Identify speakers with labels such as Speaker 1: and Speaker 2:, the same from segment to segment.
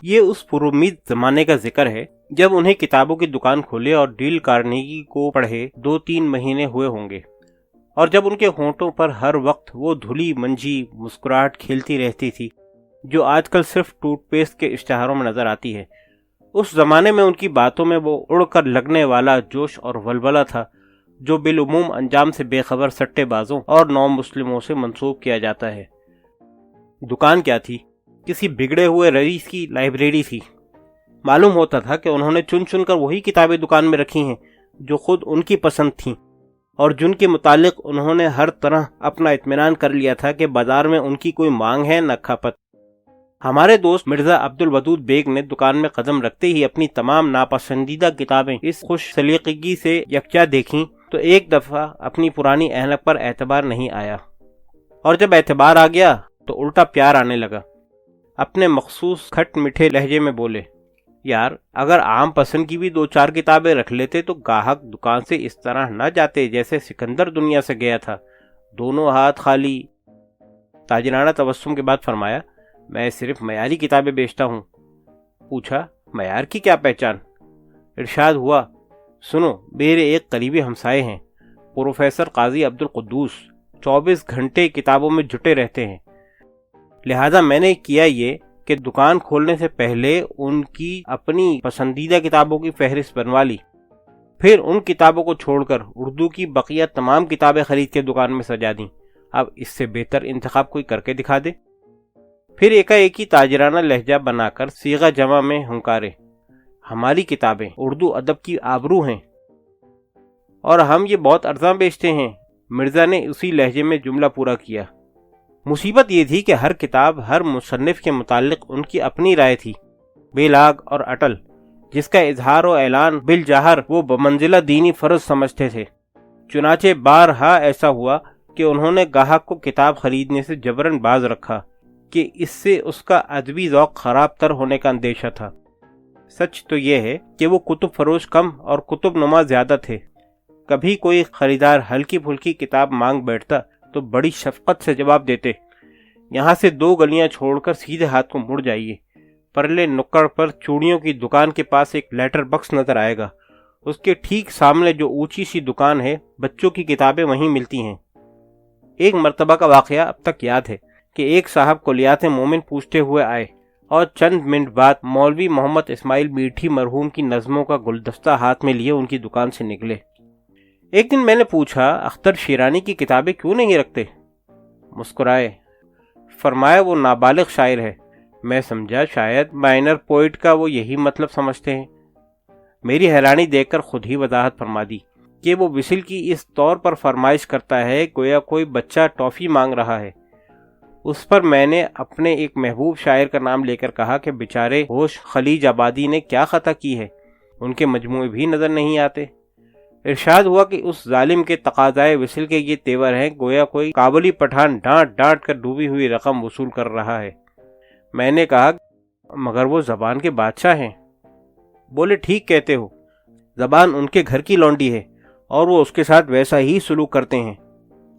Speaker 1: یہ اس پرومید زمانے کا ذکر ہے جب انہیں کتابوں کی دکان کھولے اور ڈیل کارنیگی کو پڑھے 2-3 مہینے ہوئے ہوں گے، اور جب ان کے ہونٹوں پر ہر وقت وہ دھلی منجھی مسکراہٹ کھیلتی رہتی تھی جو آج کل صرف ٹوتھ پیسٹ کے اشتہاروں میں نظر آتی ہے۔ اس زمانے میں ان کی باتوں میں وہ اڑ کر لگنے والا جوش اور ولولہ تھا جو بالعموم انجام سے بے خبر سٹے بازوں اور نو مسلموں سے منسوب کیا جاتا ہے۔ دکان کیا تھی؟ کسی بگڑے ہوئے رئیس کی لائبریری تھی۔ معلوم ہوتا تھا کہ انہوں نے چن چن کر وہی کتابیں دکان میں رکھی ہیں جو خود ان کی پسند تھیں اور جن کے متعلق انہوں نے ہر طرح اپنا اطمینان کر لیا تھا کہ بازار میں ان کی کوئی مانگ ہے نہ کھپت۔ ہمارے دوست مرزا عبدالودود بیگ نے دکان میں قدم رکھتے ہی اپنی تمام ناپسندیدہ کتابیں اس خوش سلیقگی سے یکجا دیکھیں تو ایک دفعہ اپنی پرانی اہنک پر اعتبار نہیں آیا، اور جب اعتبار آ گیا تو الٹا پیار آنے لگا۔ اپنے مخصوص کھٹ میٹھے لہجے میں بولے، یار اگر عام پسند کی بھی 2-4 کتابیں رکھ لیتے تو گاہک دکان سے اس طرح نہ جاتے جیسے سکندر دنیا سے گیا تھا، دونوں ہاتھ خالی۔ تاجرانہ تبسم کے بعد فرمایا، میں صرف معیاری کتابیں بیچتا ہوں۔ پوچھا، معیار کی کیا پہچان؟ ارشاد ہوا، سنو، میرے ایک قریبی ہمسائے ہیں پروفیسر قاضی عبدالقدوس، 24 گھنٹے کتابوں میں جٹے رہتے ہیں، لہذا میں نے کیا یہ کہ دکان کھولنے سے پہلے ان کی اپنی پسندیدہ کتابوں کی فہرست بنوا لی، پھر ان کتابوں کو چھوڑ کر اردو کی بقیہ تمام کتابیں خرید کے دکان میں سجا دیں۔ اب اس سے بہتر انتخاب کوئی کر کے دکھا دے۔ پھر ایک تاجرانہ لہجہ بنا کر صیغہ جمع میں ہنکارے، ہماری کتابیں اردو ادب کی آبرو ہیں اور ہم یہ بہت ارزاں بیچتے ہیں۔ مرزا نے اسی لہجے میں جملہ پورا کیا۔ مصیبت یہ تھی کہ ہر کتاب ہر مصنف کے متعلق ان کی اپنی رائے تھی، بے لاگ اور اٹل، جس کا اظہار و اعلان بالجاہر وہ بمنزلہ دینی فرض سمجھتے تھے۔ چنانچہ بارہا ایسا ہوا کہ انہوں نے گاہک کو کتاب خریدنے سے جبراً باز رکھا کہ اس سے اس کا ادبی ذوق خراب تر ہونے کا اندیشہ تھا۔ سچ تو یہ ہے کہ وہ کتب فروش کم اور کتب نما زیادہ تھے۔ کبھی کوئی خریدار ہلکی پھلکی کتاب مانگ بیٹھتا تو بڑی شفقت سے جواب دیتے، یہاں سے 2 گلیاں چھوڑ کر سیدھے ہاتھ کو مڑ جائیے، پرلے نکڑ پر چوڑیوں کی دکان کے پاس ایک لیٹر باکس نظر آئے گا، اس کے ٹھیک سامنے جو اونچی سی دکان ہے بچوں کی کتابیں وہیں ملتی ہیں۔ ایک مرتبہ کا واقعہ اب تک یاد ہے کہ ایک صاحب کلیات مومن پوچھتے ہوئے آئے اور چند منٹ بعد مولوی محمد اسماعیل میٹھی مرحوم کی نظموں کا گلدستہ ہاتھ میں لیے ان کی دکان سے نکلے۔ ایک دن میں نے پوچھا، اختر شیرانی کی کتابیں کیوں نہیں رکھتے؟ مسکرائے، فرمایا وہ نابالغ شاعر ہے۔ میں سمجھا شاید مائنر پوئٹ کا وہ یہی مطلب سمجھتے ہیں۔ میری حیرانی دیکھ کر خود ہی وضاحت فرما دی کہ وہ وصل کی اس طور پر فرمائش کرتا ہے گویا کوئی بچہ ٹافی مانگ رہا ہے۔ اس پر میں نے اپنے ایک محبوب شاعر کا نام لے کر کہا کہ بیچارے ہوش خلیج آبادی نے کیا خطا کی ہے، ان کے مجموعے بھی نظر نہیں آتے۔ ارشاد ہوا کہ اس ظالم کے تقاضائے وصل کے یہ تیور ہیں گویا کوئی کابلی پٹھان ڈانٹ ڈانٹ کر ڈوبی ہوئی رقم وصول کر رہا ہے۔ میں نے کہا، مگر وہ زبان کے بادشاہ ہیں۔ بولے، ٹھیک کہتے ہو، زبان ان کے گھر کی لونڈی ہے اور وہ اس کے ساتھ ویسا ہی سلوک کرتے ہیں۔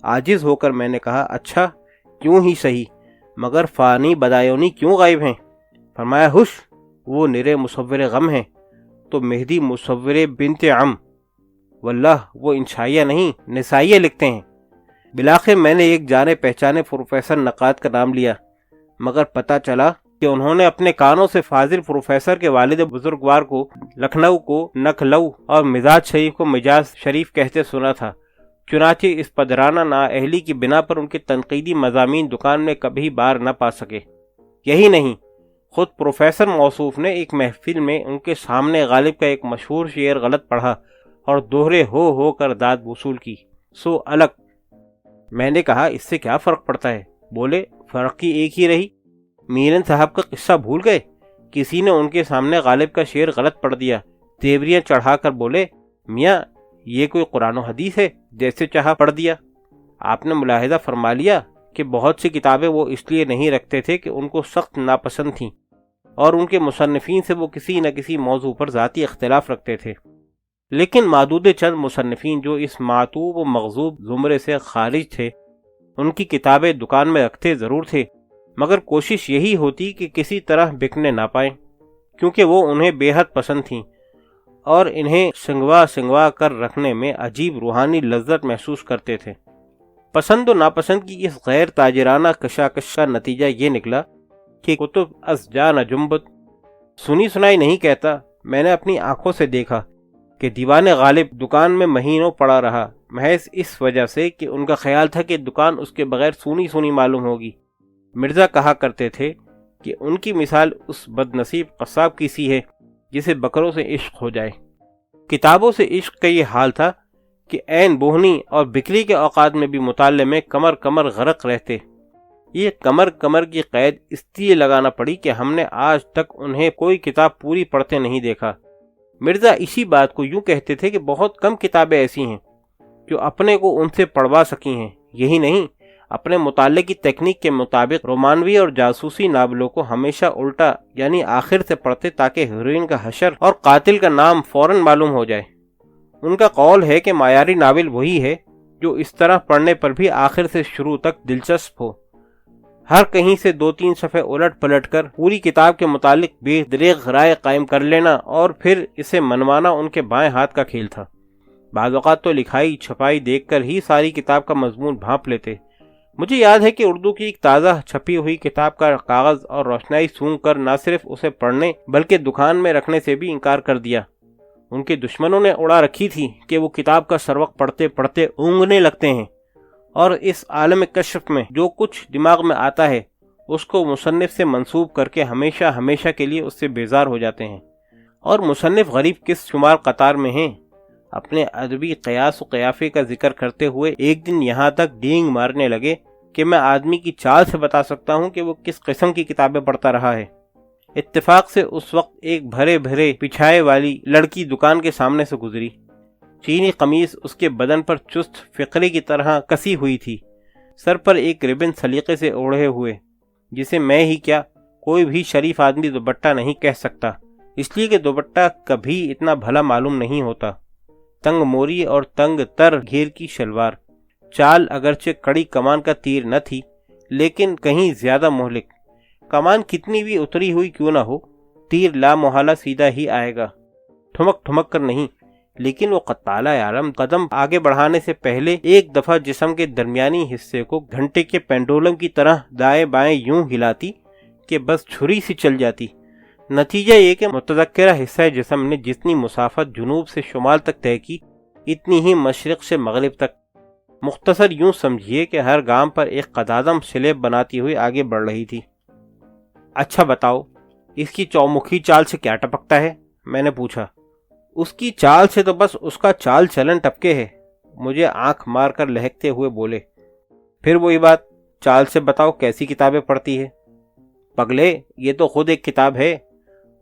Speaker 1: عاجز ہو کر میں نے کہا، اچھا کیوں ہی صحیح، مگر فانی بدایونی کیوں غائب ہیں؟ فرمایا، ہوش، وہ نرے مصور غم ہیں تو مہدی مصور بنت عم، واللہ وہ انشائیہ نہیں نسائیہ لکھتے ہیں۔ بلاخر میں نے ایک جانے پہچانے پروفیسر نقاد کا نام لیا، مگر پتہ چلا کہ انہوں نے اپنے کانوں سے فاضل پروفیسر کے والد بزرگوار کو لکھنؤ کو نکھلو اور مزاج شریف کو مجاز شریف کہتے سنا تھا۔ چنانچہ اس پدرانہ نااہلی کی بنا پر ان کے تنقیدی مضامین دکان میں کبھی بار نہ پا سکے۔ یہی نہیں، خود پروفیسر موصوف نے ایک محفل میں ان کے سامنے غالب کا ایک مشہور شعر غلط پڑھا اور دوہرے ہو کر داد وصول کی۔ سو الگ۔ میں نے کہا، اس سے کیا فرق پڑتا ہے؟ بولے، فرق کی ایک ہی رہی، میرن صاحب کا قصہ بھول گئے، کسی نے ان کے سامنے غالب کا شعر غلط پڑھ دیا، تیوریاں چڑھا کر بولے، میاں یہ کوئی قرآن و حدیث ہے، جیسے چاہا پڑھ دیا۔ آپ نے ملاحظہ فرما لیا کہ بہت سی کتابیں وہ اس لیے نہیں رکھتے تھے کہ ان کو سخت ناپسند تھیں اور ان کے مصنفین سے وہ کسی نہ کسی موضوع پر ذاتی اختلاف رکھتے تھے، لیکن معدود چند مصنفین جو اس معتوب و مغضوب زمرے سے خارج تھے ان کی کتابیں دکان میں رکھتے ضرور تھے، مگر کوشش یہی ہوتی کہ کسی طرح بکنے نہ پائیں۔ کیونکہ وہ انہیں بے حد پسند تھیں اور انہیں سنگوا کر رکھنے میں عجیب روحانی لذت محسوس کرتے تھے۔ پسند و ناپسند کی اس غیر تاجرانہ کشاکش کا نتیجہ یہ نکلا کہ کتب از جا نہ جنبت، سنی سنائی نہیں کہتا، میں نے اپنی آنکھوں سے دیکھا کہ دیوان غالب دکان میں مہینوں پڑا رہا، محض اس وجہ سے کہ ان کا خیال تھا کہ دکان اس کے بغیر سونی سونی معلوم ہوگی۔ مرزا کہا کرتے تھے کہ ان کی مثال اس بد نصیب قصاب کی سی ہے جسے بکروں سے عشق ہو جائے۔ کتابوں سے عشق کا یہ حال تھا کہ عین بوہنی اور بکری کے اوقات میں بھی مطالعے میں کمر غرق رہتے۔ یہ کمر کی قید اس لیے لگانا پڑی کہ ہم نے آج تک انہیں کوئی کتاب پوری پڑھتے نہیں دیکھا۔ مرزا اسی بات کو یوں کہتے تھے کہ بہت کم کتابیں ایسی ہیں جو اپنے کو ان سے پڑھوا سکی ہیں۔ یہی نہیں، اپنے مطالعے کی تکنیک کے مطابق رومانوی اور جاسوسی ناولوں کو ہمیشہ الٹا یعنی آخر سے پڑھتے تاکہ ہیروئن کا حشر اور قاتل کا نام فوراً معلوم ہو جائے۔ ان کا قول ہے کہ معیاری ناول وہی ہے جو اس طرح پڑھنے پر بھی آخر سے شروع تک دلچسپ ہو، ہر کہیں سے 2-3 صفحے الٹ پلٹ کر پوری کتاب کے متعلق بے دریغ رائے قائم کر لینا اور پھر اسے منوانا ان کے بائیں ہاتھ کا کھیل تھا۔ بعض اوقات تو لکھائی چھپائی دیکھ کر ہی ساری کتاب کا مضمون بھانپ لیتے۔ مجھے یاد ہے کہ اردو کی ایک تازہ چھپی ہوئی کتاب کا کاغذ اور روشنائی سونگھ کر نہ صرف اسے پڑھنے بلکہ دکان میں رکھنے سے بھی انکار کر دیا۔ ان کے دشمنوں نے اڑا رکھی تھی کہ وہ کتاب کا سروق پڑھتے پڑھتے اونگنے لگتے ہیں اور اس عالم کشف میں جو کچھ دماغ میں آتا ہے اس کو مصنف سے منسوب کر کے ہمیشہ کے لیے اس سے بیزار ہو جاتے ہیں۔ اور مصنف غریب کس شمار قطار میں ہیں۔ اپنے ادبی قیاس و قیافے کا ذکر کرتے ہوئے ایک دن یہاں تک ڈینگ مارنے لگے کہ میں آدمی کی چال سے بتا سکتا ہوں کہ وہ کس قسم کی کتابیں پڑھتا رہا ہے۔ اتفاق سے اس وقت ایک بھرے پچھائے والی لڑکی دکان کے سامنے سے گزری۔ چینی قمیص اس کے بدن پر چست فقرے کی طرح کسی ہوئی تھی، سر پر ایک ربن سلیقے سے اوڑھے ہوئے، جسے میں ہی کیا کوئی بھی شریف آدمی دوپٹہ نہیں کہہ سکتا، اس لیے کہ دوپٹہ کبھی اتنا بھلا معلوم نہیں ہوتا۔ تنگ موری اور تنگ تر گھیر کی شلوار، چال اگرچہ کڑی کمان کا تیر نہ تھی لیکن کہیں زیادہ مہلک۔ کمان کتنی بھی اتری ہوئی کیوں نہ ہو، تیر لا محالہ سیدھا ہی آئے گا، ٹھمک کر نہیں۔ لیکن وہ قتالہ عالم قدم آگے بڑھانے سے پہلے ایک دفعہ جسم کے درمیانی حصے کو گھنٹے کے پینڈولم کی طرح دائیں بائیں یوں ہلاتی کہ بس چھری سی چل جاتی۔ نتیجہ یہ کہ متذکرہ حصہ جسم نے جتنی مسافت جنوب سے شمال تک طے کی اتنی ہی مشرق سے مغرب تک۔ مختصر یوں سمجھیے کہ ہر گام پر ایک قدادم سلیب بناتی ہوئی آگے بڑھ رہی تھی۔ اچھا بتاؤ، اس کی چومکھی چال سے کیا ٹپکتا ہے؟ میں نے پوچھا۔ اس کی چال سے تو بس اس کا چال چلن ٹپکے ہے، مجھے آنکھ مار کر لہکتے ہوئے بولے۔ پھر وہی بات، چال سے بتاؤ کیسی کتابیں پڑھتی ہے؟ پگلے، یہ تو خود ایک کتاب ہے۔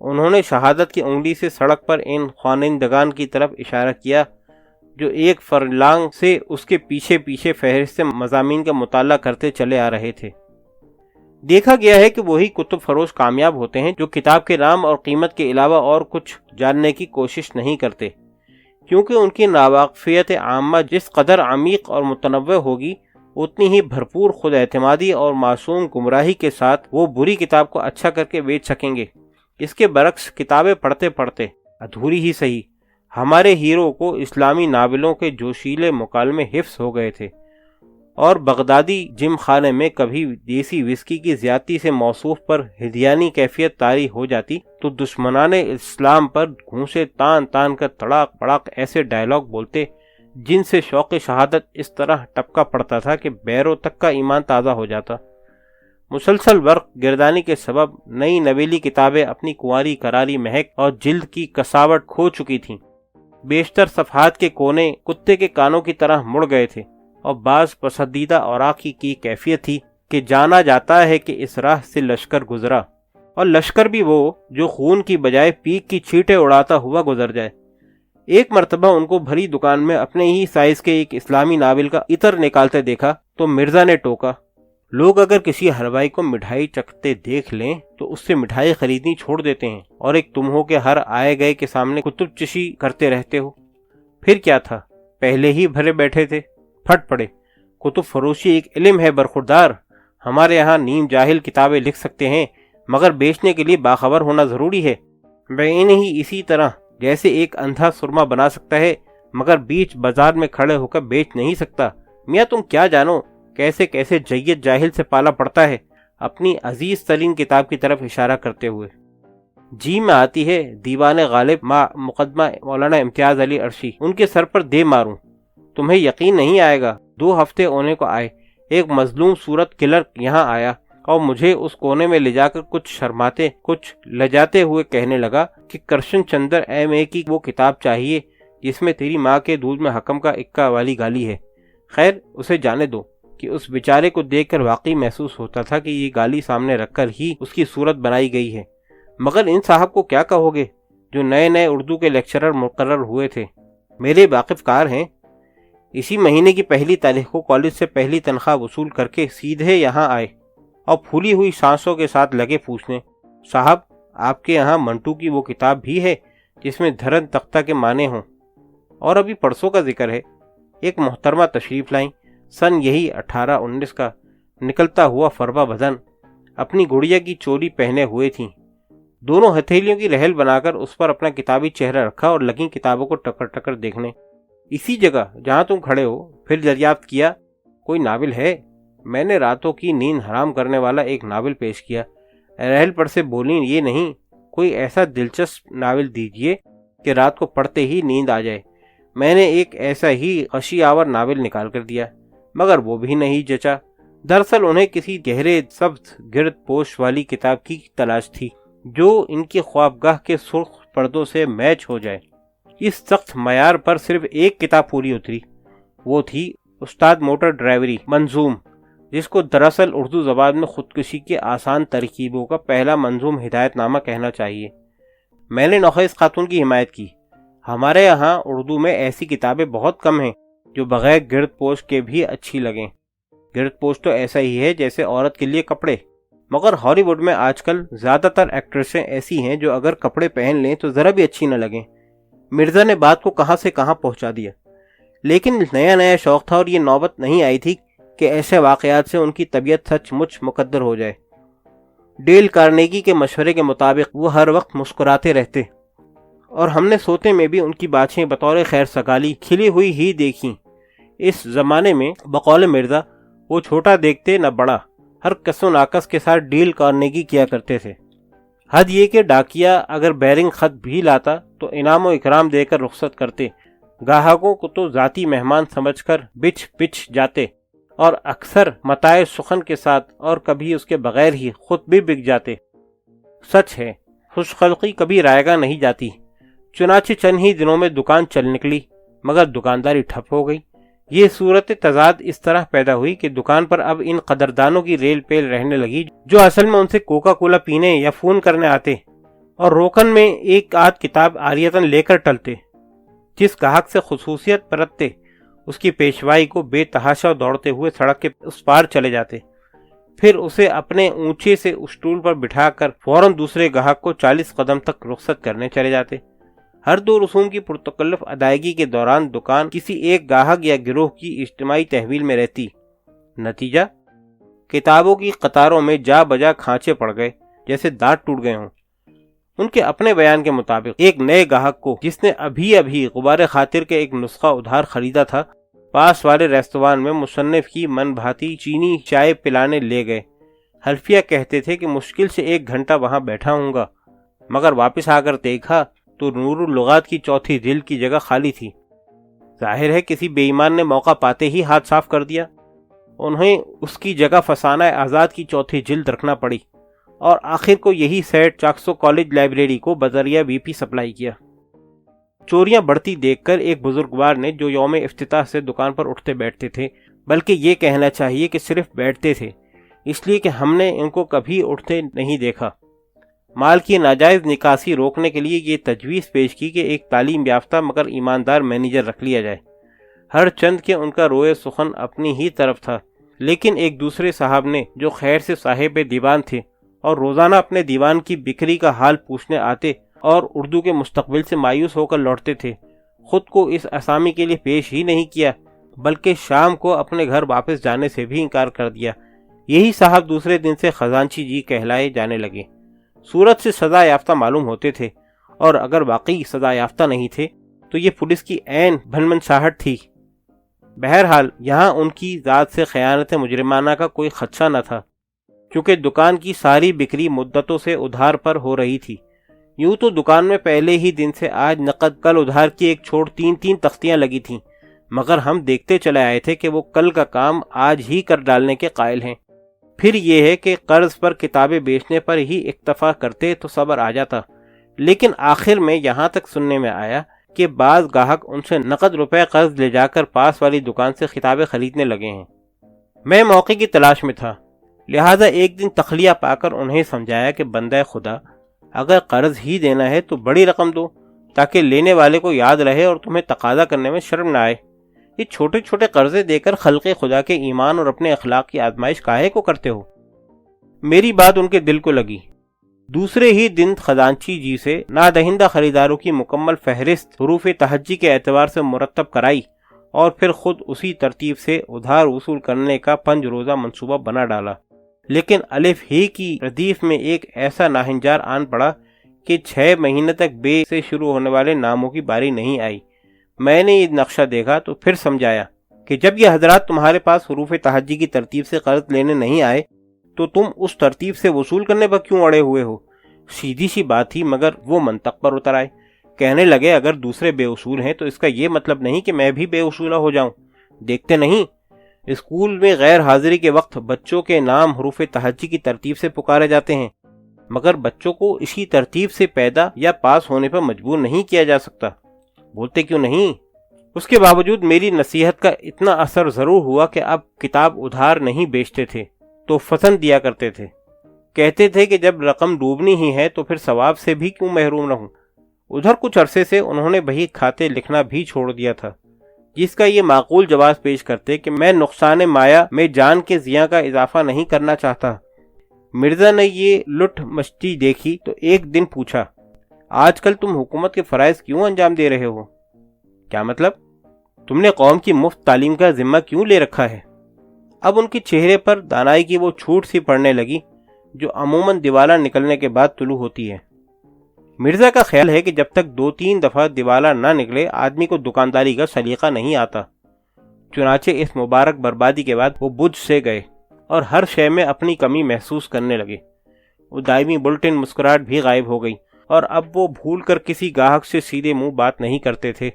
Speaker 1: انہوں نے شہادت کی انگلی سے سڑک پر ان خوانندگان کی طرف اشارہ کیا جو ایک فرلانگ سے اس کے پیچھے فہرست مضامین کا مطالعہ کرتے چلے آ رہے تھے۔ دیکھا گیا ہے کہ وہی کتب فروش کامیاب ہوتے ہیں جو کتاب کے نام اور قیمت کے علاوہ اور کچھ جاننے کی کوشش نہیں کرتے، کیونکہ ان کی ناواقفیت عامہ جس قدر عمیق اور متنوع ہوگی اتنی ہی بھرپور خود اعتمادی اور معصوم گمراہی کے ساتھ وہ بری کتاب کو اچھا کر کے بیچ سکیں گے۔ اس کے برعکس کتابیں پڑھتے ادھوری ہی صحیح، ہمارے ہیرو کو اسلامی ناولوں کے جوشیلے مکالمے حفظ ہو گئے تھے، اور بغدادی جم خانے میں کبھی دیسی وسکی کی زیادتی سے موصوف پر ہدیانی کیفیت طاری ہو جاتی تو دشمنان اسلام پر گھونسے تان کر تڑاک پڑاک ایسے ڈائلاگ بولتے جن سے شوق شہادت اس طرح ٹپکا پڑتا تھا کہ بیروں تک کا ایمان تازہ ہو جاتا۔ مسلسل ورق گردانی کے سبب نئی نویلی کتابیں اپنی کنواری کراری مہک اور جلد کی کساوٹ کھو چکی تھیں۔ بیشتر صفحات کے کونے کتے کے کانوں کی طرح مڑ گئے تھے، اور بعض پسندیدہ اوراق کی کیفیت تھی کہ جانا جاتا ہے کہ اس راہ سے لشکر گزرا، اور لشکر بھی وہ جو خون کی بجائے پیک کی چھینٹیں اڑاتا ہوا گزر جائے۔ ایک مرتبہ ان کو بھری دکان میں اپنے ہی سائز کے ایک اسلامی ناول کا عطر نکالتے دیکھا تو مرزا نے ٹوکا، لوگ اگر کسی حلوائی کو مٹھائی چکھتے دیکھ لیں تو اس سے مٹھائی خریدنی چھوڑ دیتے ہیں، اور ایک تم ہو کہ ہر آئے گئے کے سامنے کتب چشی کرتے رہتے ہو۔ پھر کیا تھا، پہلے ہی بھرے بیٹھے تھے، پھٹ پڑے۔ کتب فروشی ایک علم ہے برخوردار، ہمارے یہاں نیم جاہل کتابیں لکھ سکتے ہیں، مگر بیچنے کے لیے باخبر ہونا ضروری ہے۔ میں انہیں ہی اسی طرح جیسے ایک اندھا سرما بنا سکتا ہے مگر بیچ بازار میں کھڑے ہو کر بیچ نہیں سکتا۔ میاں تم کیا جانو کیسے کیسے جید جاہل سے پالا پڑتا ہے، اپنی عزیز ترین کتاب کی طرف اشارہ کرتے ہوئے۔ جی میں آتی ہے دیوان غالب ما مقدمہ مولانا امتیاز علی عرشی، ان کے سر پر دے ماروں۔ تمہیں یقین نہیں آئے گا، 2 ہفتے ہونے کو آئے ایک مظلوم صورت کلرک یہاں آیا اور مجھے اس کونے میں لے جا کر کچھ شرماتے کچھ لجاتے ہوئے کہنے لگا کہ کرشن چندر ایم.اے کی وہ کتاب چاہیے جس میں تیری ماں کے دودھ میں حکم کا اکا والی گالی ہے۔ خیر اسے جانے دو کہ اس بیچارے کو دیکھ کر واقعی محسوس ہوتا تھا کہ یہ گالی سامنے رکھ کر ہی اس کی صورت بنائی گئی ہے، مگر ان صاحب کو کیا کہو گے جو نئے نئے اردو کے لیکچرر مقرر ہوئے تھے، میرے واقف کار ہیں۔ اسی مہینے کی 1 تاریخ کو کالج سے پہلی تنخواہ وصول کر کے سیدھے یہاں آئے اور پھولی ہوئی سانسوں کے ساتھ لگے پوچھنے، صاحب آپ کے یہاں منٹو کی وہ کتاب بھی ہے جس میں دھرن تختہ کے معنی ہوں؟ اور ابھی پرسوں کا ذکر ہے، ایک محترمہ تشریف لائیں، سن یہی 18-19 کا، نکلتا ہوا فربا بدن، اپنی گڑیا کی چولی پہنے ہوئے تھیں، دونوں ہتھیلیوں کی رحل بنا کر اس پر اپنا کتابی چہرہ رکھا اور لگیں کتابوں کو ٹکر ٹکر دیکھنے۔ اسی جگہ جہاں تم کھڑے ہو پھر دریافت کیا کوئی ناول ہے؟ میں نے راتوں کی نیند حرام کرنے والا ایک ناول پیش کیا۔ رحل پر سے بولیں یہ نہیں، کوئی ایسا دلچسپ ناول دیجئے کہ رات کو پڑھتے ہی نیند آ جائے۔ میں نے ایک ایسا ہی غشی آور ناول نکال کر دیا، مگر وہ بھی نہیں جچا۔ دراصل انہیں کسی گہرے سبز گرد پوش والی کتاب کی تلاش تھی جو ان کی خوابگاہ کے سرخ پردوں سے میچ ہو جائے۔ اس سخت معیار پر صرف ایک کتاب پوری اتری، وہ تھی استاد موٹر ڈرائیوری منظوم، جس کو دراصل اردو زبان میں خودکشی کے آسان ترکیبوں کا پہلا منظوم ہدایت نامہ کہنا چاہیے۔ میں نے نوخیز خاتون کی حمایت کی۔ ہمارے یہاں اردو میں ایسی کتابیں بہت کم ہیں جو بغیر گرد پوش کے بھی اچھی لگیں۔ گرد پوش تو ایسا ہی ہے جیسے عورت کے لیے کپڑے، مگر ہالی ووڈ میں آج کل زیادہ تر ایکٹریسیں ایسی ہیں جو اگر کپڑے پہن لیں تو ذرا بھی اچھی نہ لگیں۔ مرزا نے بات کو کہاں سے کہاں پہنچا دیا، لیکن نیا نیا شوق تھا اور یہ نوبت نہیں آئی تھی کہ ایسے واقعات سے ان کی طبیعت سچ مچ مقدر ہو جائے۔ ڈیل کارنیگی کے مشورے کے مطابق وہ ہر وقت مسکراتے رہتے اور ہم نے سوتے میں بھی ان کی باتیں بطور خیر سگالی کھلی ہوئی ہی دیکھیں۔ اس زمانے میں بقول مرزا وہ چھوٹا دیکھتے نہ بڑا، ہر کس و ناقص کے ساتھ ڈیل کارنیگی کیا کرتے تھے۔ حد یہ کہ ڈاکیا اگر بیرنگ خط بھی لاتا تو انعام و اکرام دے کر رخصت کرتے، گاہکوں کو تو ذاتی مہمان سمجھ کر بچ پچ جاتے اور اکثر متاع سخن کے ساتھ اور کبھی اس کے بغیر ہی خود بھی بک جاتے۔ سچ ہے خوش خلقی کبھی رائگاں نہیں جاتی۔ چنانچہ چند ہی دنوں میں دکان چل نکلی، مگر دکانداری ٹھپ ہو گئی۔ یہ صورت تضاد اس طرح پیدا ہوئی کہ دکان پر اب ان قدردانوں کی ریل پیل رہنے لگی جو اصل میں ان سے کوکا کولا پینے یا فون کرنے آتے اور روکن میں ایک آدھ کتاب عاریتاً لے کر ٹلتے۔ جس گاہک سے خصوصیت پرتتے اس کی پیشوائی کو بے تحاشا دوڑتے ہوئے سڑک کے اس پار چلے جاتے، پھر اسے اپنے اونچے سے اسٹول پر بٹھا کر فوراً دوسرے گاہک کو 40 قدم تک رخصت کرنے چلے جاتے۔ ہر 2 رسوم کی پرتکلف ادائیگی کے دوران دکان کسی ایک گاہک یا گروہ کی اجتماعی تحویل میں رہتی۔ نتیجہ کتابوں کی قطاروں میں جا بجا کھانچے پڑ گئے جیسے دانت ٹوٹ گئے ہوں۔ ان کے اپنے بیان کے مطابق ایک نئے گاہک کو جس نے ابھی غبار خاطر کے ایک نسخہ ادھار خریدا تھا، پاس والے ریستوران میں مصنف کی من بھاتی چینی چائے پلانے لے گئے۔ حلفیہ کہتے تھے کہ مشکل سے 1 گھنٹہ وہاں بیٹھا ہوں گا، مگر واپس آ کر دیکھا تو نور اللغات کی چوتھی جلد کی جگہ خالی تھی۔ ظاہر ہے کسی بے ایمان نے موقع پاتے ہی ہاتھ صاف کر دیا۔ انہیں اس کی جگہ فسانہ آزاد کی چوتھی جلد رکھنا پڑی اور آخر کو یہی سیٹ چاکسو کالج لائبریری کو بذریعہ بی پی سپلائی کیا۔ چوریاں بڑھتی دیکھ کر ایک بزرگوار نے جو یوم افتتاح سے دکان پر اٹھتے بیٹھتے تھے، بلکہ یہ کہنا چاہیے کہ صرف بیٹھتے تھے، اس لیے کہ ہم نے ان کو کبھی اٹھتے نہیں دیکھا، مال کی ناجائز نکاسی روکنے کے لیے یہ تجویز پیش کی کہ ایک تعلیم یافتہ مگر ایماندار مینیجر رکھ لیا جائے۔ ہر چند کے ان کا روئے سخن اپنی ہی طرف تھا، لیکن ایک دوسرے صاحب نے جو خیر سے صاحب دیوان تھے اور روزانہ اپنے دیوان کی بکری کا حال پوچھنے آتے اور اردو کے مستقبل سے مایوس ہو کر لوٹتے تھے، خود کو اس اسامی کے لیے پیش ہی نہیں کیا، بلکہ شام کو اپنے گھر واپس جانے سے بھی انکار کر دیا۔ یہی صاحب دوسرے دن سے خزانچی جی کہلائے جانے لگے، صورت سے سزا یافتہ معلوم ہوتے تھے اور اگر واقعی سزا یافتہ نہیں تھے تو یہ پولیس کی عین بھنمنشاہٹ تھی۔ بہرحال یہاں ان کی ذات سے خیانت مجرمانہ کا کوئی خدشہ نہ تھا، کیونکہ دکان کی ساری بکری مدتوں سے ادھار پر ہو رہی تھی۔ یوں تو دکان میں پہلے ہی دن سے آج نقد کل ادھار کی ایک چھوڑ 3 تختیاں لگی تھیں، مگر ہم دیکھتے چلے آئے تھے کہ وہ کل کا کام آج ہی کر ڈالنے کے قائل ہیں۔ پھر یہ ہے کہ قرض پر کتابیں بیچنے پر ہی اکتفا کرتے تو صبر آ جاتا، لیکن آخر میں یہاں تک سننے میں آیا کہ بعض گاہک ان سے نقد روپے قرض لے جا کر پاس والی دکان سے کتابیں خریدنے لگے ہیں۔ میں موقع کی تلاش میں تھا، لہذا ایک دن تخلیہ پا کر انہیں سمجھایا کہ بندہ خدا، اگر قرض ہی دینا ہے تو بڑی رقم دو تاکہ لینے والے کو یاد رہے اور تمہیں تقاضا کرنے میں شرم نہ آئے۔ یہ چھوٹے چھوٹے قرضے دے کر خلق خدا کے ایمان اور اپنے اخلاق کی آزمائش کاہے کو کرتے ہو؟ میری بات ان کے دل کو لگی۔ دوسرے ہی دن خزانچی جی سے نادہندہ خریداروں کی مکمل فہرست حروف تہجی کے اعتبار سے مرتب کرائی اور پھر خود اسی ترتیب سے ادھار وصول کرنے کا 5 روزہ منصوبہ بنا ڈالا۔ لیکن الف ہی کی ردیف میں ایک ایسا ناہنجار آن پڑا کہ 6 مہینے تک بے سے شروع ہونے والے ناموں کی باری نہیں آئی۔ میں نے یہ نقشہ دیکھا تو پھر سمجھایا کہ جب یہ حضرات تمہارے پاس حروف تہجی کی ترتیب سے قرض لینے نہیں آئے تو تم اس ترتیب سے وصول کرنے پر کیوں اڑے ہوئے ہو؟ سیدھی سی بات تھی، مگر وہ منطق پر اتر آئے۔ کہنے لگے اگر دوسرے بے اصول ہیں تو اس کا یہ مطلب نہیں کہ میں بھی بے اصولہ ہو جاؤں۔ دیکھتے نہیں اسکول میں غیر حاضری کے وقت بچوں کے نام حروف تہجی کی ترتیب سے پکارے جاتے ہیں، مگر بچوں کو اسی ترتیب سے پیدا یا پاس ہونے پر مجبور نہیں کیا جا سکتا۔ بولتے کیوں نہیں؟ اس کے باوجود میری نصیحت کا اتنا اثر ضرور ہوا کہ اب کتاب ادھار نہیں بیچتے تھے تو فسن دیا کرتے تھے۔ کہتے تھے کہ جب رقم ڈوبنی ہی ہے تو پھر ثواب سے بھی کیوں محروم رہوں۔ ادھر کچھ عرصے سے انہوں نے بہی کھاتے لکھنا بھی چھوڑ دیا تھا، جس کا یہ معقول جواز پیش کرتے کہ میں نقصان مایا میں جان کے زیاں کا اضافہ نہیں کرنا چاہتا۔ مرزا نے یہ لٹ مشتی دیکھی تو ایک دن پوچھا، آج کل تم حکومت کے فرائض کیوں انجام دے رہے ہو؟ کیا مطلب؟ تم نے قوم کی مفت تعلیم کا ذمہ کیوں لے رکھا ہے؟ اب ان کے چہرے پر دانائی کی وہ چھوٹ سی پڑنے لگی جو عموماً دیوالا نکلنے کے بعد طلوع ہوتی ہے۔ مرزا کا خیال ہے کہ جب تک 2-3 دفعہ دیوالا نہ نکلے آدمی کو دکانداری کا سلیقہ نہیں آتا۔ چنانچہ اس مبارک بربادی کے بعد وہ بجھ سے گئے اور ہر شے میں اپنی کمی محسوس کرنے لگے۔ وہ دائمی بلٹن مسکراہٹ بھی غائب ہو گئی اور اب وہ بھول کر کسی گاہک سے سیدھے منہ بات نہیں کرتے تھے،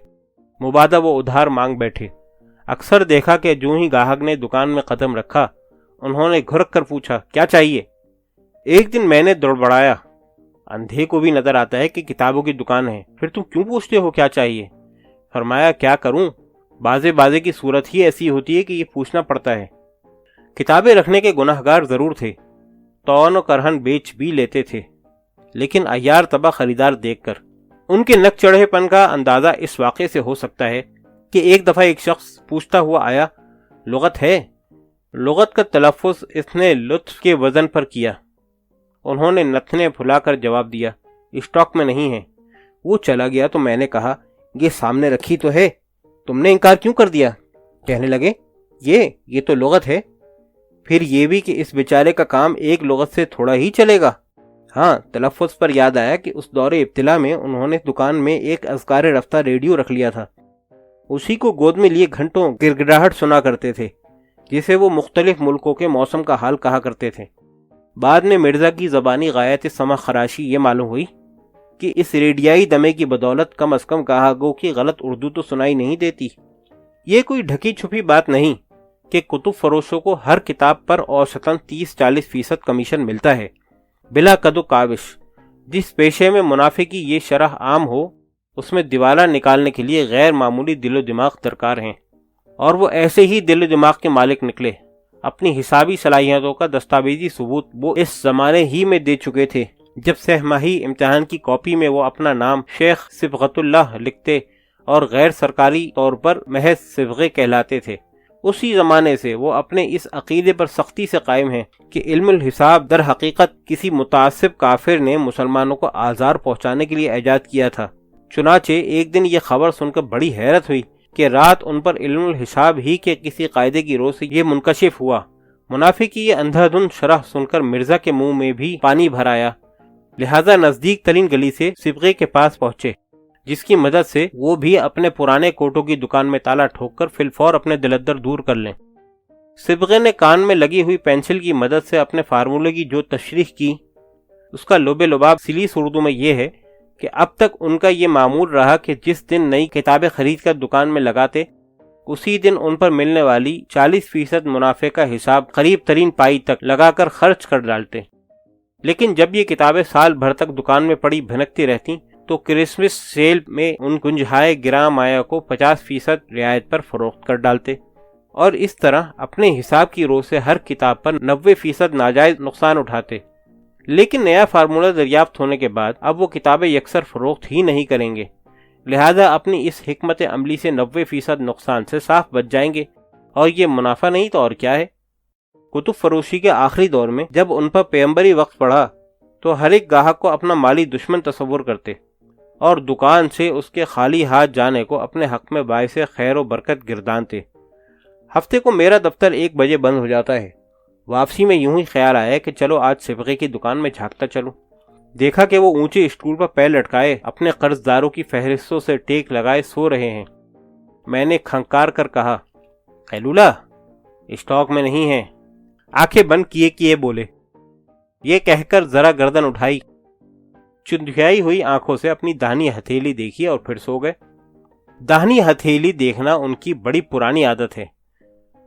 Speaker 1: مبادا وہ ادھار مانگ بیٹھے۔ اکثر دیکھا کہ جو ہی گاہک نے دکان میں قدم رکھا انہوں نے گھرک کر پوچھا، کیا چاہیے؟ ایک دن میں نے دڑبڑایا، اندھے کو بھی نظر آتا ہے کہ کتابوں کی دکان ہے، پھر تم کیوں پوچھتے ہو کیا چاہیے؟ فرمایا کیا کروں، بازے کی صورت ہی ایسی ہوتی ہے کہ یہ پوچھنا پڑتا ہے۔ کتابیں رکھنے کے گناہگار ضرور تھے، طعن و کرہن بیچ بھی لیتے تھے، لیکن عیار طبع خریدار دیکھ کر ان کے نک چڑھے پن کا اندازہ اس واقعے سے ہو سکتا ہے کہ ایک دفعہ ایک شخص پوچھتا ہوا آیا، لغت ہے؟ لغت کا تلفظ اس نے لطف کے وزن پر کیا۔ انہوں نے نتنے پھلا کر جواب دیا، اسٹاک میں نہیں ہے۔ وہ چلا گیا تو میں نے کہا، یہ سامنے رکھی تو ہے، تم نے انکار کیوں کر دیا؟ کہنے لگے، یہ تو لغت ہے۔ پھر یہ بھی کہ اس بیچارے کا کام ایک لغت سے تھوڑا ہی چلے گا۔ ہاں، تلفظ پر یاد آیا کہ اس دور ابتلا میں انہوں نے دکان میں ایک اذکار رفتہ ریڈیو رکھ لیا تھا، اسی کو گود میں لیے گھنٹوں گڑگڑاہٹ سنا کرتے تھے، جسے وہ مختلف ملکوں کے موسم کا حال کہا کرتے تھے۔ بعد میں مرزا کی زبانی غایت سمع خراشی یہ معلوم ہوئی کہ اس ریڈیائی دمے کی بدولت کم از کم کہا گو کی غلط اردو تو سنائی نہیں دیتی۔ یہ کوئی ڈھکی چھپی بات نہیں کہ کتب فروشوں کو ہر کتاب پر اوسطاً 30-40% کمیشن ملتا ہے، بلا قد و کاوش۔ جس پیشے میں منافع کی یہ شرح عام ہو اس میں دیوالا نکالنے کے لیے غیر معمولی دل و دماغ درکار ہیں، اور وہ ایسے ہی دل و دماغ کے مالک نکلے۔ اپنی حسابی صلاحیتوں کا دستاویزی ثبوت وہ اس زمانے ہی میں دے چکے تھے جب سہ ماہی امتحان کی کاپی میں وہ اپنا نام شیخ صبغت اللہ لکھتے اور غیر سرکاری طور پر محض صبغے کہلاتے تھے۔ اسی زمانے سے وہ اپنے اس عقیدے پر سختی سے قائم ہیں کہ علم الحساب در حقیقت کسی متعصب کافر نے مسلمانوں کو آزار پہنچانے کے لیے ایجاد کیا تھا۔ چنانچہ ایک دن یہ خبر سن کر بڑی حیرت ہوئی کہ رات ان پر علم الحساب ہی کے کسی قاعدے کی روح سے یہ منکشف ہوا۔ منافع کی یہ اندھا دھند شرح سن کر مرزا کے منہ میں بھی پانی بھر آیا۔ لہذا نزدیک ترین گلی سے صبغے کے پاس پہنچے، جس کی مدد سے وہ بھی اپنے پرانے کوٹوں کی دکان میں تالا ٹھوک کر فی الفور اپنے دلدر دور کر لیں۔ صبغے نے کان میں لگی ہوئی پینسل کی مدد سے اپنے فارمولے کی جو تشریح کی، اس کا لب لباب سلیس اردو میں یہ ہے کہ اب تک ان کا یہ معمول رہا کہ جس دن نئی کتابیں خرید کر دکان میں لگاتے، اسی دن ان پر ملنے والی 40% منافع کا حساب قریب ترین پائی تک لگا کر خرچ کر ڈالتے۔ لیکن جب یہ کتابیں سال بھر تک دکان میں پڑی بھنکتی رہتی تو کرسمس سیل میں ان گنجائے گراں مایہ کو 50% رعایت پر فروخت کر ڈالتے، اور اس طرح اپنے حساب کی رو سے ہر کتاب پر 90% ناجائز نقصان اٹھاتے۔ لیکن نیا فارمولہ دریافت ہونے کے بعد اب وہ کتابیں یکسر فروخت ہی نہیں کریں گے، لہذا اپنی اس حکمت عملی سے 90% نقصان سے صاف بچ جائیں گے، اور یہ منافع نہیں تو اور کیا ہے۔ کتب فروشی کے آخری دور میں جب ان پر پیغمبری وقت پڑا تو ہر ایک گاہک کو اپنا مالی دشمن تصور کرتے، اور دکان سے اس کے خالی ہاتھ جانے کو اپنے حق میں باعث خیر و برکت گردانتے۔ ہفتے کو میرا دفتر 1 بجے بند ہو جاتا ہے۔ واپسی میں یوں ہی خیال آیا کہ چلو آج صبغے کی دکان میں جھانکتا چلوں۔ دیکھا کہ وہ اونچے اسٹول پر پیر لٹکائے اپنے قرض داروں کی فہرستوں سے ٹیک لگائے سو رہے ہیں۔ میں نے کھنکار کر کہا، قیلولہ اسٹاک میں نہیں ہے۔ آنکھیں بند کیے بولے۔ یہ کہہ کر ذرا گردن اٹھائی، چندھیائی ہوئی آنکھوں سے اپنی داہنی ہتھیلی دیکھی اور پھر سو گئے۔ داہنی ہتھیلی دیکھنا ان کی بڑی پرانی عادت ہے،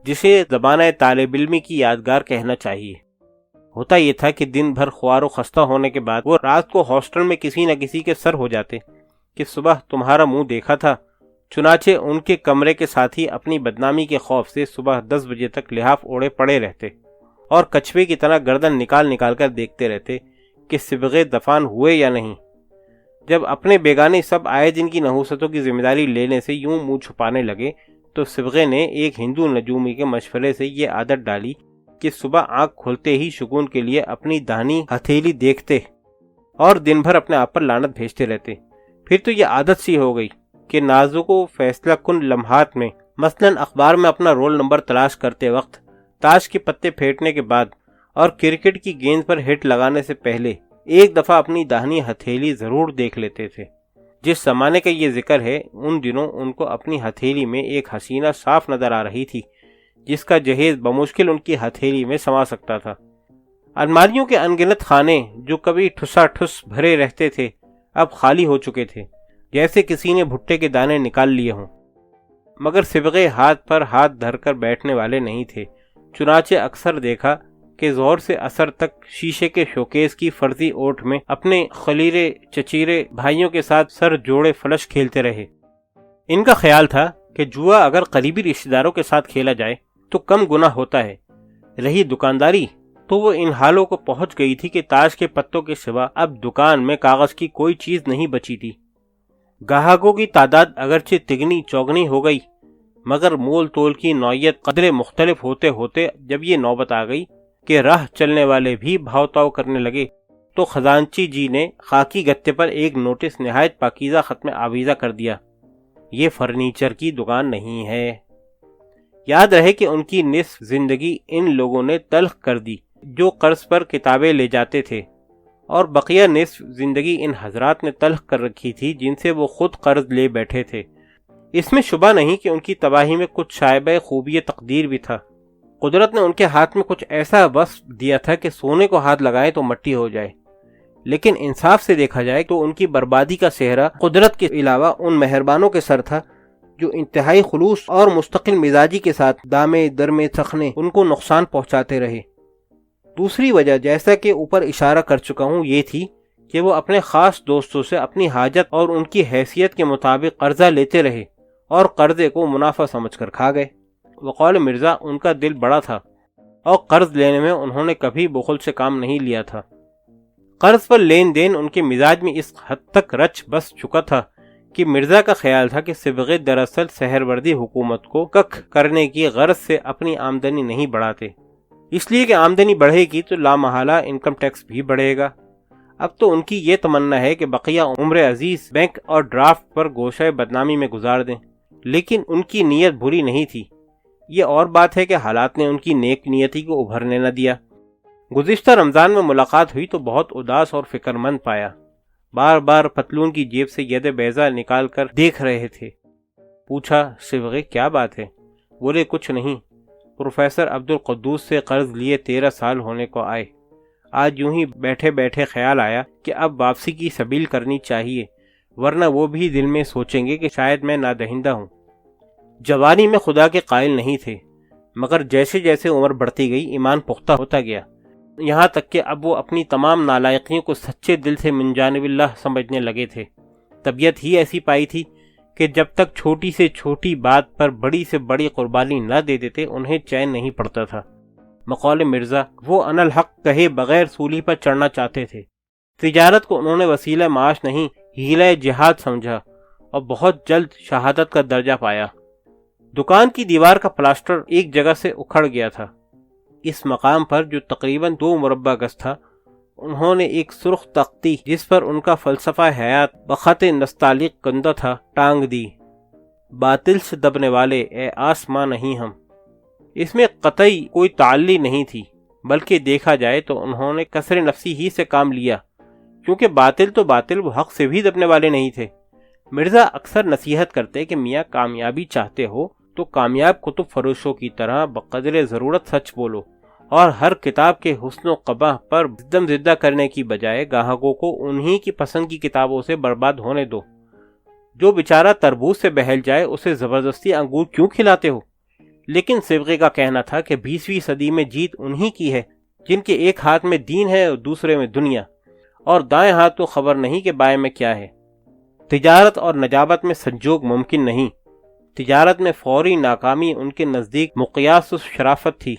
Speaker 1: جسے زبانہ طالب علمی کی یادگار کہنا چاہیے۔ ہوتا یہ تھا کہ دن بھر خوار و خستہ ہونے کے بعد وہ رات کو ہاسٹل میں کسی نہ کسی کے سر ہو جاتے کہ صبح تمہارا منہ دیکھا تھا۔ چنانچہ ان کے کمرے کے ساتھی اپنی بدنامی کے خوف سے صبح 10 بجے تک لحاف اوڑے پڑے رہتے اور کچھوے کی طرح گردن نکال کر دیکھتے رہتے کہ صبغے دفان ہوئے یا نہیں۔ جب اپنے بیگانے سب آئے دن کی نحوستوں کی ذمہ داری لینے سے یوں منہ چھپانے لگے تو صبغے نے ایک ہندو نجومی کے مشورے سے یہ عادت ڈالی کہ صبح آنکھ کھلتے ہی سکون کے لیے اپنی داہنی ہتھیلی دیکھتے اور دن بھر اپنے آپ پر لعنت بھیجتے رہتے۔ پھر تو یہ عادت سی ہو گئی کہ نازک و فیصلہ کن لمحات میں، مثلاً اخبار میں اپنا رول نمبر تلاش کرتے وقت، تاش کے پتے پھیٹنے کے بعد اور کرکٹ کی گیند پر ہٹ لگانے سے پہلے ایک دفعہ اپنی داہنی ہتھیلی ضرور دیکھ لیتے تھے۔ جس زمانے کا یہ ذکر ہے، ان دنوں ان کو اپنی ہتھیلی میں ایک حسینہ صاف نظر آ رہی تھی جس کا جہیز بمشکل ان کی ہتھیلی میں سما سکتا تھا۔ الماریوں کے انگنت خانے جو کبھی ٹھسا ٹھس بھرے رہتے تھے اب خالی ہو چکے تھے، جیسے کسی نے بھٹے کے دانے نکال لیے ہوں۔ مگر صبغے ہاتھ پر ہاتھ دھر کر بیٹھنے والے نہیں تھے، چنانچہ اکثر دیکھا کہ ظہر سے عصر تک شیشے کے شوکیس کی فرضی اوٹ میں اپنے خلیرے چچیرے بھائیوں کے ساتھ سر جوڑے فلش کھیلتے رہے۔ ان کا خیال تھا کہ جوا اگر قریبی رشتہ داروں کے ساتھ کھیلا جائے تو کم گناہ ہوتا ہے۔ رہی دکانداری، تو وہ ان حالوں کو پہنچ گئی تھی کہ تاش کے پتوں کے سوا اب دکان میں کاغذ کی کوئی چیز نہیں بچی تھی۔ گاہکوں کی تعداد اگرچہ تگنی چوگنی ہو گئی، مگر مول تول کی نوعیت قدرے مختلف ہوتے ہوتے جب یہ نوبت آ گئی کہ راہ چلنے والے بھی بھاؤ تاؤ کرنے لگے تو خزانچی جی نے خاکی گتے پر ایک نوٹس نہایت پاکیزہ خط میں آویزہ کر دیا، یہ فرنیچر کی دکان نہیں ہے۔ یاد رہے کہ ان کی نصف زندگی ان لوگوں نے تلخ کر دی جو قرض پر کتابیں لے جاتے تھے، اور بقیہ نصف زندگی ان حضرات نے تلخ کر رکھی تھی جن سے وہ خود قرض لے بیٹھے تھے۔ اس میں شبہ نہیں کہ ان کی تباہی میں کچھ شائبہ خوبی تقدیر بھی تھا۔ قدرت نے ان کے ہاتھ میں کچھ ایسا وصف دیا تھا کہ سونے کو ہاتھ لگائے تو مٹی ہو جائے، لیکن انصاف سے دیکھا جائے تو ان کی بربادی کا سہرا قدرت کے علاوہ ان مہربانوں کے سر تھا جو انتہائی خلوص اور مستقل مزاجی کے ساتھ دامے درمے سخنے ان کو نقصان پہنچاتے رہے۔ دوسری وجہ، جیسا کہ اوپر اشارہ کر چکا ہوں، یہ تھی کہ وہ اپنے خاص دوستوں سے اپنی حاجت اور ان کی حیثیت کے مطابق قرضہ لیتے رہے اور قرضے کو منافع سمجھ کر کھا گئے۔ وقال مرزا، ان کا دل بڑا تھا اور قرض لینے میں انہوں نے کبھی بخل سے کام نہیں لیا تھا۔ قرض پر لین دین ان کے مزاج میں اس حد تک رچ بس چکا تھا کہ مرزا کا خیال تھا کہ صبغے دراصل سہروردی حکومت کو ککھ کرنے کی غرض سے اپنی آمدنی نہیں بڑھاتے، اس لیے کہ آمدنی بڑھے گی تو لامحالہ انکم ٹیکس بھی بڑھے گا۔ اب تو ان کی یہ تمنا ہے کہ بقیہ عمر عزیز بینک اور ڈرافٹ پر گوشہ بدنامی میں گزار دیں، لیکن ان کی نیت بری نہیں تھی۔ یہ اور بات ہے کہ حالات نے ان کی نیک نیتی کو ابھرنے نہ دیا۔ گزشتہ رمضان میں ملاقات ہوئی تو بہت اداس اور فکر مند پایا. بار بار پتلون کی جیب سے ید بیضا نکال کر دیکھ رہے تھے. پوچھا صبغے کیا بات ہے؟ بولے کچھ نہیں، پروفیسر عبدالقدوس سے قرض لیے 13 سال ہونے کو آئے. آج یوں ہی بیٹھے بیٹھے خیال آیا کہ اب واپسی کی سبیل کرنی چاہیے، ورنہ وہ بھی دل میں سوچیں گے کہ شاید میں نادہندہ ہوں. جوانی میں خدا کے قائل نہیں تھے، مگر جیسے جیسے عمر بڑھتی گئی ایمان پختہ ہوتا گیا، یہاں تک کہ اب وہ اپنی تمام نالائقیوں کو سچے دل سے من جانب اللہ سمجھنے لگے تھے. طبیعت ہی ایسی پائی تھی کہ جب تک چھوٹی سے چھوٹی بات پر بڑی سے بڑی قربانی نہ دے دیتے انہیں چین نہیں پڑتا تھا. مقول مرزا، وہ انالحق کہے بغیر سولی پر چڑھنا چاہتے تھے. تجارت کو انہوں نے وسیلہ معاش نہیں، ہیلہ جہاد سمجھا اور بہت جلد شہادت کا درجہ پایا. دکان کی دیوار کا پلاسٹر ایک جگہ سے اکھڑ گیا تھا. اس مقام پر جو تقریباً 2 مربع گز تھا، انہوں نے ایک سرخ تختی جس پر ان کا فلسفہ حیات بخط نستعلیق کندہ تھا ٹانگ دی. باطل سے دبنے والے اے آسماں نہیں ہم. اس میں قطعی کوئی تعلی نہیں تھی، بلکہ دیکھا جائے تو انہوں نے کسر نفسی ہی سے کام لیا، کیونکہ باطل تو باطل، وہ حق سے بھی دبنے والے نہیں تھے. مرزا اکثر نصیحت کرتے کہ میاں کامیابی چاہتے ہو تو کامیاب کتب فروشوں کی طرح بقدر ضرورت سچ بولو، اور ہر کتاب کے حسن و قباح پر زدم زدہ کرنے کی بجائے گاہکوں کو انہی کی پسند کی کتابوں سے برباد ہونے دو. جو بیچارہ تربوز سے بہل جائے اسے زبردستی انگور کیوں کھلاتے ہو؟ لیکن صبغے کا کہنا تھا کہ 20ویں صدی میں جیت انہی کی ہے جن کے ایک ہاتھ میں دین ہے اور دوسرے میں دنیا، اور دائیں ہاتھ تو خبر نہیں کہ بائیں میں کیا ہے. تجارت اور نجابت میں سنجوگ ممکن نہیں. تجارت میں فوری ناکامی ان کے نزدیک مقیاس شرافت تھی.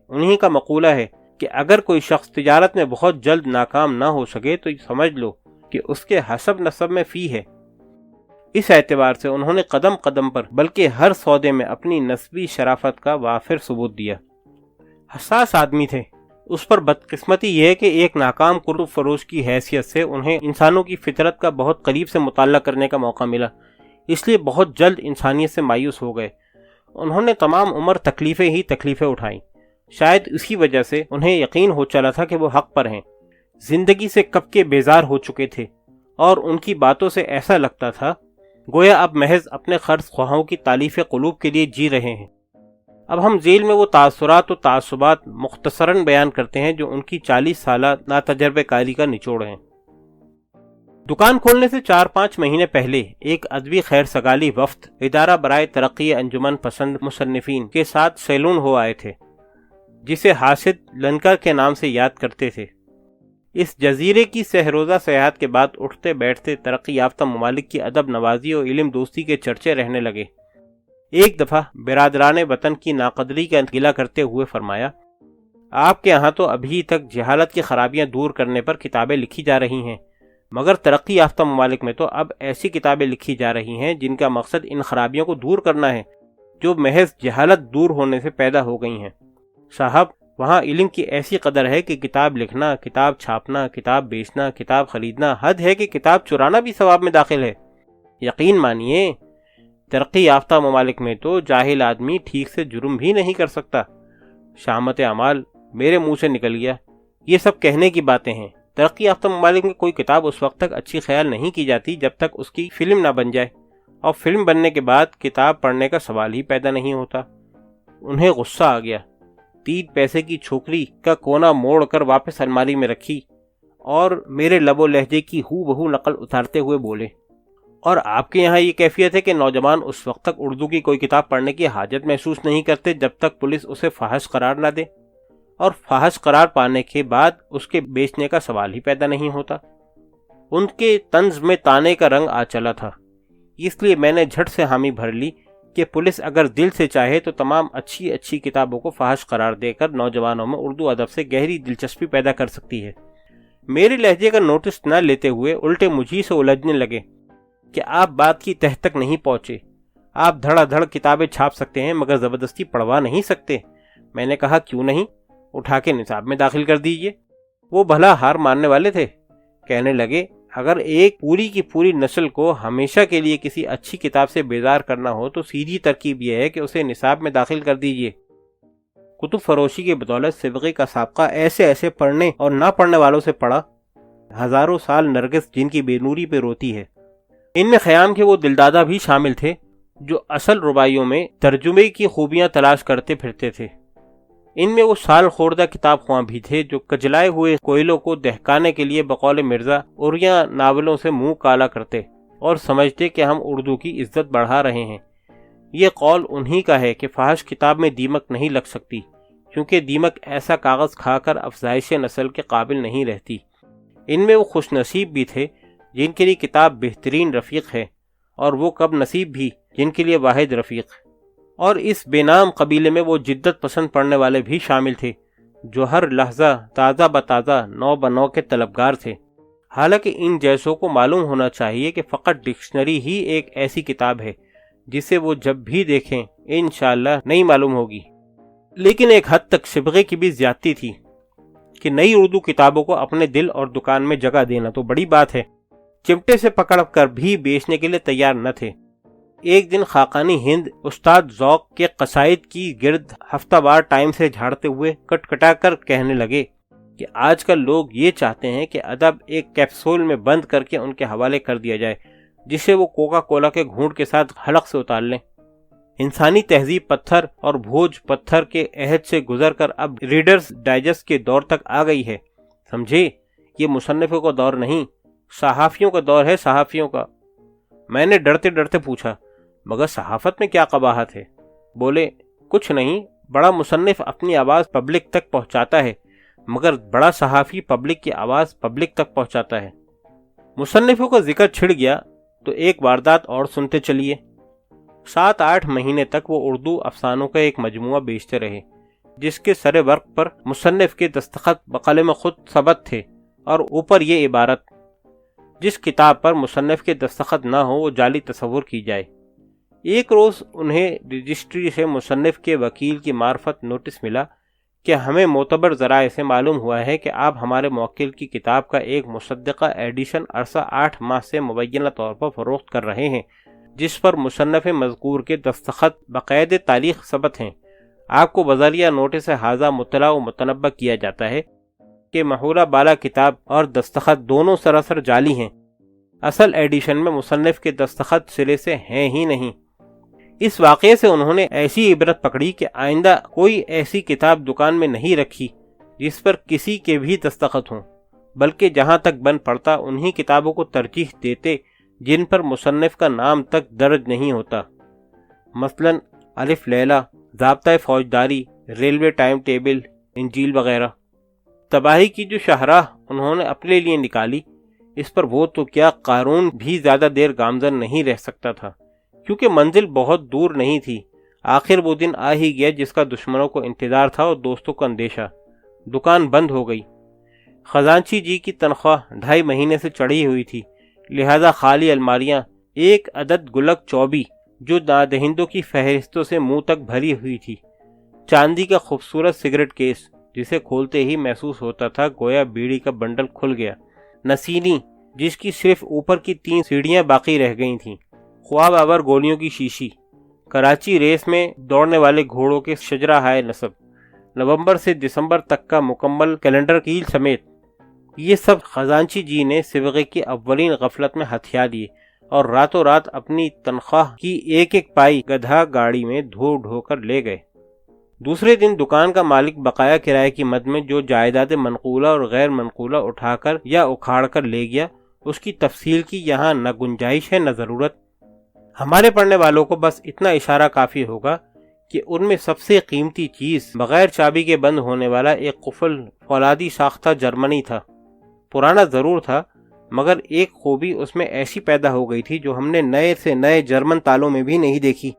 Speaker 1: انہی کا مقولہ ہے کہ اگر کوئی شخص تجارت میں بہت جلد ناکام نہ ہو سکے تو سمجھ لو کہ اس کے حسب نسب میں فی ہے. اس اعتبار سے انہوں نے قدم قدم پر بلکہ ہر سودے میں اپنی نسبی شرافت کا وافر ثبوت دیا. حساس آدمی تھے. اس پر بدقسمتی یہ ہے کہ ایک ناکام کتب فروش کی حیثیت سے انہیں انسانوں کی فطرت کا بہت قریب سے مطالعہ کرنے کا موقع ملا، اس لیے بہت جلد انسانیت سے مایوس ہو گئے. انہوں نے تمام عمر تکلیفیں ہی تکلیفیں اٹھائیں. شاید اسی وجہ سے انہیں یقین ہو چلا تھا کہ وہ حق پر ہیں. زندگی سے کب کے بیزار ہو چکے تھے، اور ان کی باتوں سے ایسا لگتا تھا گویا اب محض اپنے قرض خواہوں کی تالیف قلوب کے لیے جی رہے ہیں. اب ہم ذیل میں وہ تاثرات و تعصبات مختصراً بیان کرتے ہیں جو ان کی 40 سالہ ناتجربہ کاری کا نچوڑ ہیں. دکان کھولنے سے 4-5 مہینے پہلے ایک ادبی خیر سگالی وفد ادارہ برائے ترقی انجمن پسند مصنفین کے ساتھ سیلون ہو آئے تھے، جسے حاسد لنکر کے نام سے یاد کرتے تھے. اس جزیرے کی سہروزہ سیاحت کے بعد اٹھتے بیٹھتے ترقی یافتہ ممالک کی ادب نوازی اور علم دوستی کے چرچے رہنے لگے. ایک دفعہ برادران وطن کی ناقدری کا گلہ کرتے ہوئے فرمایا، آپ کے یہاں تو ابھی تک جہالت کی خرابیاں دور کرنے پر کتابیں لکھی جا رہی ہیں، مگر ترقی یافتہ ممالک میں تو اب ایسی کتابیں لکھی جا رہی ہیں جن کا مقصد ان خرابیوں کو دور کرنا ہے جو محض جہالت دور ہونے سے پیدا ہو گئی ہیں. صاحب، وہاں علم کی ایسی قدر ہے کہ کتاب لکھنا، کتاب چھاپنا، کتاب بیچنا، کتاب خریدنا، حد ہے کہ کتاب چرانا بھی ثواب میں داخل ہے. یقین مانیے، ترقی یافتہ ممالک میں تو جاہل آدمی ٹھیک سے جرم بھی نہیں کر سکتا. شامت اعمال، میرے منہ سے نکل گیا. یہ سب کہنے کی باتیں ہیں. ترقی یافتہ ممالک میں کوئی کتاب اس وقت تک اچھی خیال نہیں کی جاتی جب تک اس کی فلم نہ بن جائے، اور فلم بننے کے بعد کتاب پڑھنے کا سوال ہی پیدا نہیں ہوتا. انہیں غصہ آ گیا. 3 پیسے کی چھوکری کا کونا موڑ کر واپس الماری میں رکھی اور میرے لب و لہجے کی ہو بہو نقل اتارتے ہوئے بولے، اور آپ کے یہاں یہ کیفیت ہے کہ نوجوان اس وقت تک اردو کی کوئی کتاب پڑھنے کی حاجت محسوس نہیں کرتے جب تک پولیس اسے فاحش قرار نہ دے، اور فاحش قرار پانے کے بعد اس کے بیچنے کا سوال ہی پیدا نہیں ہوتا. ان کے طنز میں تانے کا رنگ آ چلا تھا، اس لیے میں نے جھٹ سے حامی بھر لی کہ پولیس اگر دل سے چاہے تو تمام اچھی اچھی کتابوں کو فاحش قرار دے کر نوجوانوں میں اردو ادب سے گہری دلچسپی پیدا کر سکتی ہے. میرے لہجے کا نوٹس نہ لیتے ہوئے الٹے مجھی سے الجھنے لگے کہ آپ بات کی تہ تک نہیں پہنچے. آپ دھڑا دھڑ کتابیں چھاپ سکتے ہیں مگر زبردستی پڑھوا نہیں سکتے. میں نے کہا کیوں نہیں، اٹھا کے نصاب میں داخل کر دیجئے. وہ بھلا ہار ماننے والے تھے. کہنے لگے اگر ایک پوری کی پوری نسل کو ہمیشہ کے لیے کسی اچھی کتاب سے بیزار کرنا ہو تو سیدھی ترکیب یہ ہے کہ اسے نصاب میں داخل کر دیجئے. کتب فروشی کی بدولت سبغی کا سابقہ ایسے ایسے پڑھنے اور نہ پڑھنے والوں سے پڑھا، ہزاروں سال نرگس جن کی بے نوری پہ روتی ہے۔ ان میں خیام کے وہ دلدادہ بھی شامل تھے جو اصل رباعیوں میں ترجمے کی خوبیاں تلاش کرتے پھرتے تھے۔ ان میں وہ سال خوردہ کتاب خواں بھی تھے جو کجلائے ہوئے کوئلوں کو دہکانے کے لیے بقول مرزا اوریا ناولوں سے منہ کالا کرتے اور سمجھتے کہ ہم اردو کی عزت بڑھا رہے ہیں۔ یہ قول انہی کا ہے کہ فحش کتاب میں دیمک نہیں لگ سکتی، کیونکہ دیمک ایسا کاغذ کھا کر افزائش نسل کے قابل نہیں رہتی۔ ان میں وہ خوش نصیب بھی تھے جن کے لیے کتاب بہترین رفیق ہے، اور وہ کب نصیب بھی جن کے لیے واحد رفیق۔ اور اس بے نام قبیلے میں وہ جدت پسند پڑھنے والے بھی شامل تھے جو ہر لحظہ تازہ بتازہ نو بنو کے طلبگار تھے۔ حالانکہ ان جیسوں کو معلوم ہونا چاہیے کہ فقط ڈکشنری ہی ایک ایسی کتاب ہے جسے وہ جب بھی دیکھیں انشاءاللہ نہیں معلوم ہوگی، لیکن ایک حد تک سبغے کی بھی زیادتی تھی کہ نئی اردو کتابوں کو اپنے دل اور دکان میں جگہ دینا تو بڑی بات ہے، چمٹے سے پکڑ کر بھی بیچنے کے لیے تیار نہ تھے۔ ایک دن خاقانی ہند استاد ذوق کے قصائد کی گرد ہفتہ وار ٹائم سے جھاڑتے ہوئے کٹ کٹا کر کہنے لگے کہ آج کل لوگ یہ چاہتے ہیں کہ ادب ایک کیپسول میں بند کر کے ان کے حوالے کر دیا جائے جسے وہ کوکا کولا کے گھونٹ کے ساتھ حلق سے اتار لیں۔ انسانی تہذیب پتھر اور بھوج پتھر کے عہد سے گزر کر اب ریڈرز ڈائجسٹ کے دور تک آ گئی ہے، سمجھے؟ یہ مصنفوں کا دور نہیں، صحافیوں کا دور ہے، صحافیوں کا۔ میں نے ڈرتے ڈرتے پوچھا، مگر صحافت میں کیا قباحت ہے؟ بولے، کچھ نہیں، بڑا مصنف اپنی آواز پبلک تک پہنچاتا ہے، مگر بڑا صحافی پبلک کی آواز پبلک تک پہنچاتا ہے۔ مصنفوں کا ذکر چھڑ گیا تو ایک واردات اور سنتے چلیے۔ 7-8 مہینے تک وہ اردو افسانوں کا ایک مجموعہ بیچتے رہے جس کے سر ورق پر مصنف کے دستخط بقلم خود ثبت تھے، اور اوپر یہ عبارت، جس کتاب پر مصنف کے دستخط نہ ہو وہ جعلی تصور کی جائے۔ ایک روز انہیں رجسٹری سے مصنف کے وکیل کی معرفت نوٹس ملا کہ ہمیں معتبر ذرائع سے معلوم ہوا ہے کہ آپ ہمارے موکل کی کتاب کا ایک مصدقہ ایڈیشن عرصہ 8 ماہ سے مبینہ طور پر فروخت کر رہے ہیں، جس پر مصنف مذکور کے دستخط بقید تاریخ ثبت ہیں۔ آپ کو بذریعہ نوٹس حاضہ مطلع و متنبہ کیا جاتا ہے کہ محولہ بالا کتاب اور دستخط دونوں سراسر جعلی ہیں، اصل ایڈیشن میں مصنف کے دستخط سرے سے ہیں ہی نہیں۔ اس واقعے سے انہوں نے ایسی عبرت پکڑی کہ آئندہ کوئی ایسی کتاب دکان میں نہیں رکھی جس پر کسی کے بھی دستخط ہوں، بلکہ جہاں تک بن پڑتا انہی کتابوں کو ترجیح دیتے جن پر مصنف کا نام تک درج نہیں ہوتا، مثلا الف لیلہ، ضابطۂ فوجداری، ریلوے ٹائم ٹیبل، انجیل وغیرہ۔ تباہی کی جو شاہراہ انہوں نے اپنے لیے نکالی، اس پر وہ تو کیا قارون بھی زیادہ دیر گامزن نہیں رہ سکتا تھا، کیونکہ منزل بہت دور نہیں تھی۔ آخر وہ دن آ ہی گیا جس کا دشمنوں کو انتظار تھا اور دوستوں کو اندیشہ۔ دکان بند ہو گئی۔ خزانچی جی کی تنخواہ 2.5 مہینے سے چڑھی ہوئی تھی، لہذا خالی الماریاں، ایک عدد گلک چوبی جو نادہندوں کی فہرستوں سے منہ تک بھری ہوئی تھی، چاندی کا خوبصورت سگریٹ کیس جسے کھولتے ہی محسوس ہوتا تھا گویا بیڑی کا بنڈل کھل گیا، نسینی جس کی صرف اوپر کی 3 سیڑھیاں باقی رہ گئی تھیں، خواب آور گولیوں کی شیشی، کراچی ریس میں دوڑنے والے گھوڑوں کے شجرہ ہائے نصب، نومبر سے دسمبر تک کا مکمل کیلنڈر کیل سمیت، یہ سب خزانچی جی نے سبغے کی اولین غفلت میں ہتھیا لیے اور راتوں رات اپنی تنخواہ کی ایک ایک پائی گدھا گاڑی میں ڈھو ڈھو کر لے گئے۔ دوسرے دن دکان کا مالک بقایا کرائے کی مد میں جو جائیداد منقولہ اور غیر منقولہ اٹھا کر یا اکھاڑ کر لے گیا، اس کی تفصیل کی یہاں نہ گنجائش ہے نہ ضرورت۔ ہمارے پڑھنے والوں کو بس اتنا اشارہ کافی ہوگا کہ ان میں سب سے قیمتی چیز بغیر چابی کے بند ہونے والا ایک قفل فولادی ساختہ جرمنی تھا۔ پرانا ضرور تھا، مگر ایک خوبی اس میں ایسی پیدا ہو گئی تھی جو ہم نے نئے سے نئے جرمن تالوں میں بھی نہیں دیکھی،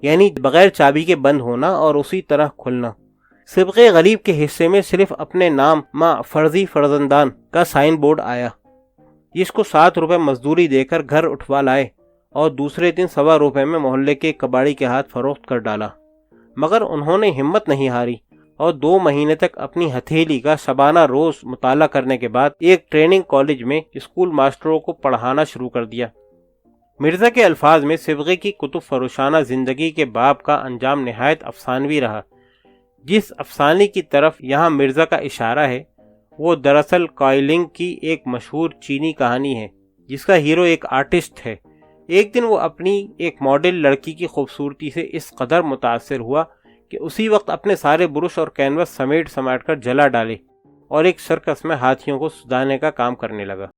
Speaker 1: یعنی بغیر چابی کے بند ہونا اور اسی طرح کھلنا۔ سبغے غریب کے حصے میں صرف اپنے نام ماں فرضی فرزندان کا سائن بورڈ آیا، جس کو 7 روپے مزدوری دے کر گھر اٹھوا لائے اور دوسرے دن 1.25 روپے میں محلے کے کباڑی کے ہاتھ فروخت کر ڈالا۔ مگر انہوں نے ہمت نہیں ہاری اور 2 مہینے تک اپنی ہتھیلی کا شبانہ روز مطالعہ کرنے کے بعد ایک ٹریننگ کالج میں اسکول ماسٹروں کو پڑھانا شروع کر دیا۔ مرزا کے الفاظ میں سبغے کی کتب فروشانہ زندگی کے باب کا انجام نہایت افسانوی رہا۔ جس افسانے کی طرف یہاں مرزا کا اشارہ ہے وہ دراصل کائلنگ کی ایک مشہور چینی کہانی ہے جس کا ہیرو ایک آرٹسٹ ہے۔ ایک دن وہ اپنی ایک ماڈل لڑکی کی خوبصورتی سے اس قدر متاثر ہوا کہ اسی وقت اپنے سارے برش اور کینوس سمیٹ کر جلا ڈالے اور ایک سرکس میں ہاتھیوں کو سدھانے کا کام کرنے لگا۔